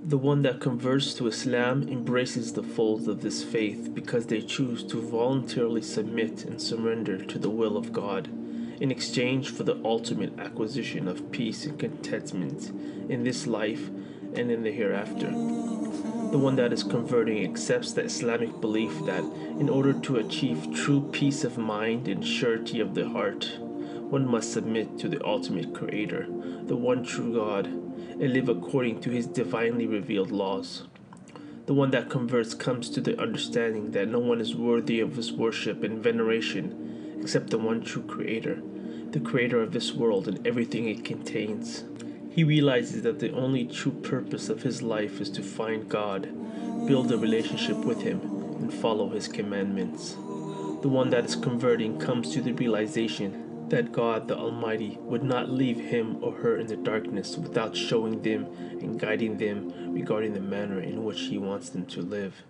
The one that converts to Islam embraces the folds of this faith because they choose to voluntarily submit and surrender to the will of God in exchange for the ultimate acquisition of peace and contentment in this life and in the hereafter. The one that is converting accepts the Islamic belief that in order to achieve true peace of mind and surety of the heart, one must submit to the ultimate Creator, the one true God, and live according to His divinely revealed laws. The one that converts comes to the understanding that no one is worthy of his worship and veneration except the one true Creator, the Creator of this world and everything it contains. He realizes that the only true purpose of his life is to find God, build a relationship with Him, and follow His commandments. The one that is converting comes to the realization that God the Almighty would not leave him or her in the darkness without showing them and guiding them regarding the manner in which He wants them to live.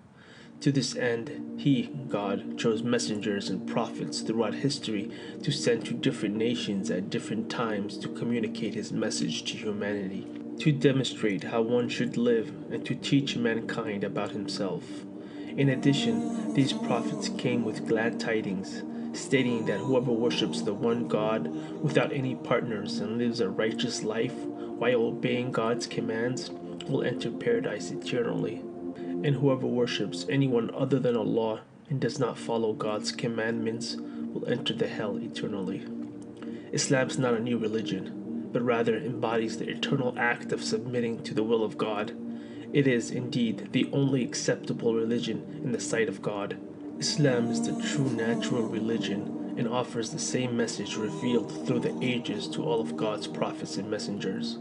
To this end, He, God, chose messengers and prophets throughout history to send to different nations at different times to communicate His message to humanity, to demonstrate how one should live and to teach mankind about Himself. In addition, these prophets came with glad tidings, stating that whoever worships the one God without any partners and lives a righteous life while obeying God's commands will enter paradise eternally. And whoever worships anyone other than Allah and does not follow God's commandments will enter the hell eternally. Islam is not a new religion, but rather embodies the eternal act of submitting to the will of God. It is, indeed, the only acceptable religion in the sight of God. Islam is the true natural religion and offers the same message revealed through the ages to all of God's prophets and messengers.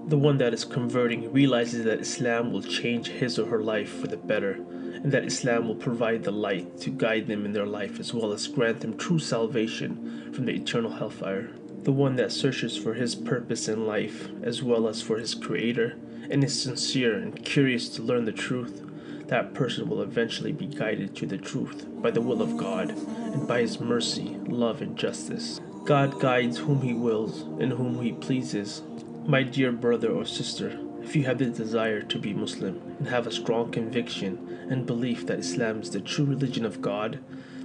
The one that is converting realizes that Islam will change his or her life for the better, and that Islam will provide the light to guide them in their life as well as grant them true salvation from the eternal hellfire. The one that searches for his purpose in life as well as for his Creator and is sincere and curious to learn the truth, that person will eventually be guided to the truth by the will of God and by His mercy, love, and justice. God guides whom He wills and whom He pleases. My dear brother or sister, if you have the desire to be Muslim and have a strong conviction and belief that Islam is the true religion of God,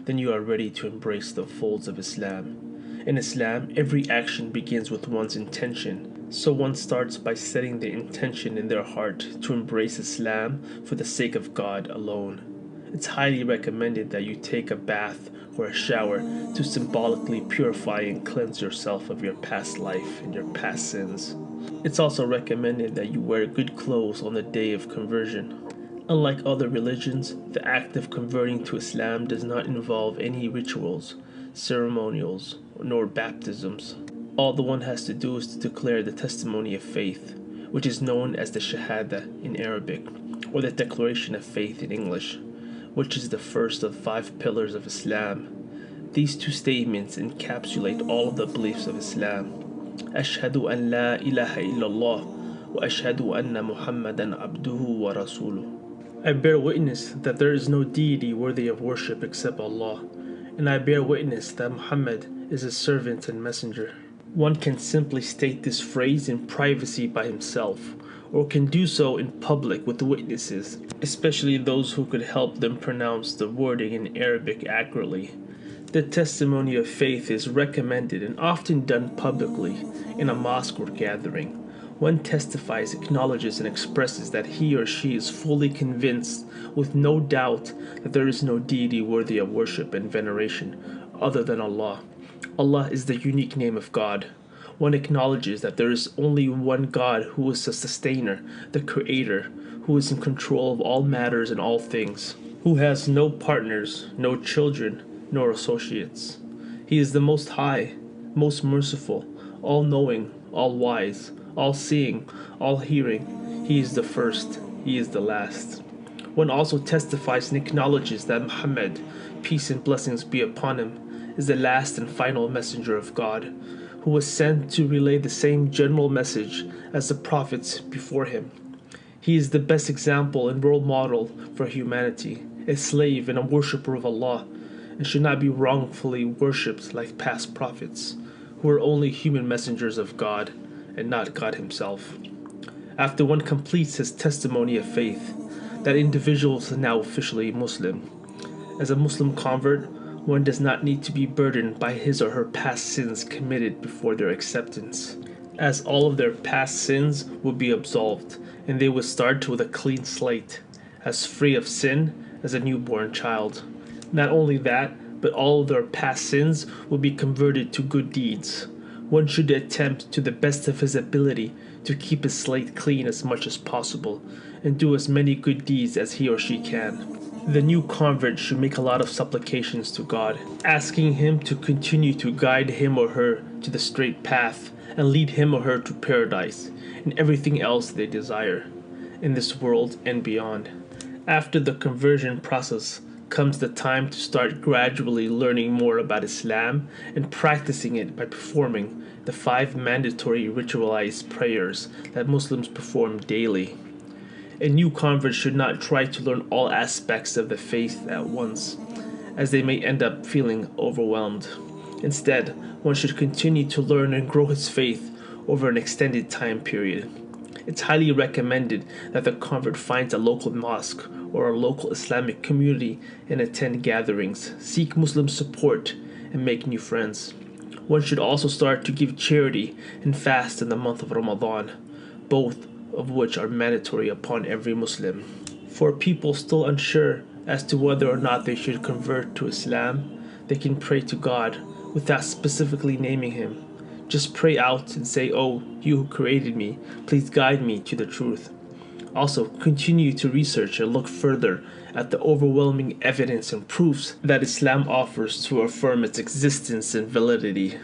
then you are ready to embrace the folds of Islam. In Islam, every action begins with one's intention, so one starts by setting the intention in their heart to embrace Islam for the sake of God alone. It's highly recommended that you take a bath or a shower to symbolically purify and cleanse yourself of your past life and your past sins. It's also recommended that you wear good clothes on the day of conversion. Unlike other religions, the act of converting to Islam does not involve any rituals, ceremonials, nor baptisms. All the one has to do is to declare the testimony of faith, which is known as the Shahada in Arabic, or the Declaration of Faith in English, which is the first of 5 pillars of Islam. These 2 statements encapsulate all of the beliefs of Islam. Ashhadu an la ilaha illallah wa ashhadu anna Muhammadan abduhu wa rasuluh. I bear witness that there is no deity worthy of worship except Allah, and I bear witness that Muhammad is His servant and messenger. One can simply state this phrase in privacy by himself, or can do so in public with witnesses, especially those who could help them pronounce the wording in Arabic accurately. The testimony of faith is recommended and often done publicly in a mosque or gathering. One testifies, acknowledges, and expresses that he or she is fully convinced, with no doubt, that there is no deity worthy of worship and veneration other than Allah. Allah is the unique name of God. One acknowledges that there is only one God who is the sustainer, the creator, who is in control of all matters and all things, who has no partners, no children, nor associates. He is the Most High, most merciful, all-knowing, all-wise, all-seeing, all-hearing. He is the first, He is the last. One also testifies and acknowledges that Muhammad, peace and blessings be upon him, is the last and final messenger of God, who was sent to relay the same general message as the prophets before him. He is the best example and role model for humanity, a slave and a worshipper of Allah, and should not be wrongfully worshipped like past prophets, who were only human messengers of God and not God Himself. After one completes his testimony of faith, that individual is now officially Muslim. As a Muslim convert, one does not need to be burdened by his or her past sins committed before their acceptance, as all of their past sins will be absolved, and they will start with a clean slate, as free of sin as a newborn child. Not only that, but all of their past sins will be converted to good deeds. One should attempt to the best of his ability to keep his slate clean as much as possible, and do as many good deeds as he or she can. The new convert should make a lot of supplications to God, asking Him to continue to guide him or her to the straight path and lead him or her to paradise and everything else they desire in this world and beyond. After the conversion process comes the time to start gradually learning more about Islam and practicing it by performing the 5 mandatory ritualized prayers that Muslims perform daily. A new convert should not try to learn all aspects of the faith at once, as they may end up feeling overwhelmed. Instead, one should continue to learn and grow his faith over an extended time period. It's highly recommended that the convert finds a local mosque or a local Islamic community and attend gatherings, seek Muslim support, and make new friends. One should also start to give charity and fast in the month of Ramadan, both of which are mandatory upon every Muslim. For people still unsure as to whether or not they should convert to Islam, they can pray to God without specifically naming Him. Just pray out and say, "Oh, you who created me, please guide me to the truth." Also, continue to research and look further at the overwhelming evidence and proofs that Islam offers to affirm its existence and validity.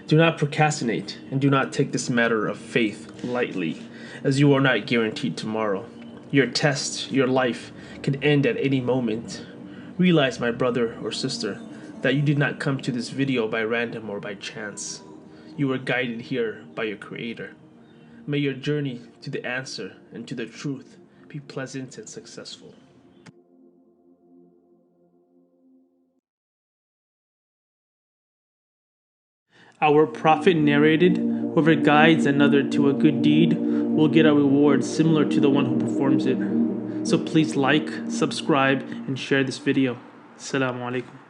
Do not procrastinate and do not take this matter of faith lightly, as you are not guaranteed tomorrow. Your test, your life, can end at any moment. Realize, my brother or sister, that you did not come to this video by random or by chance. You were guided here by your Creator. May your journey to the answer and to the truth be pleasant and successful. Our Prophet narrated, "Whoever guides another to a good deed will get a reward similar to the one who performs it." So please like, subscribe, and share this video. Assalamu alaikum.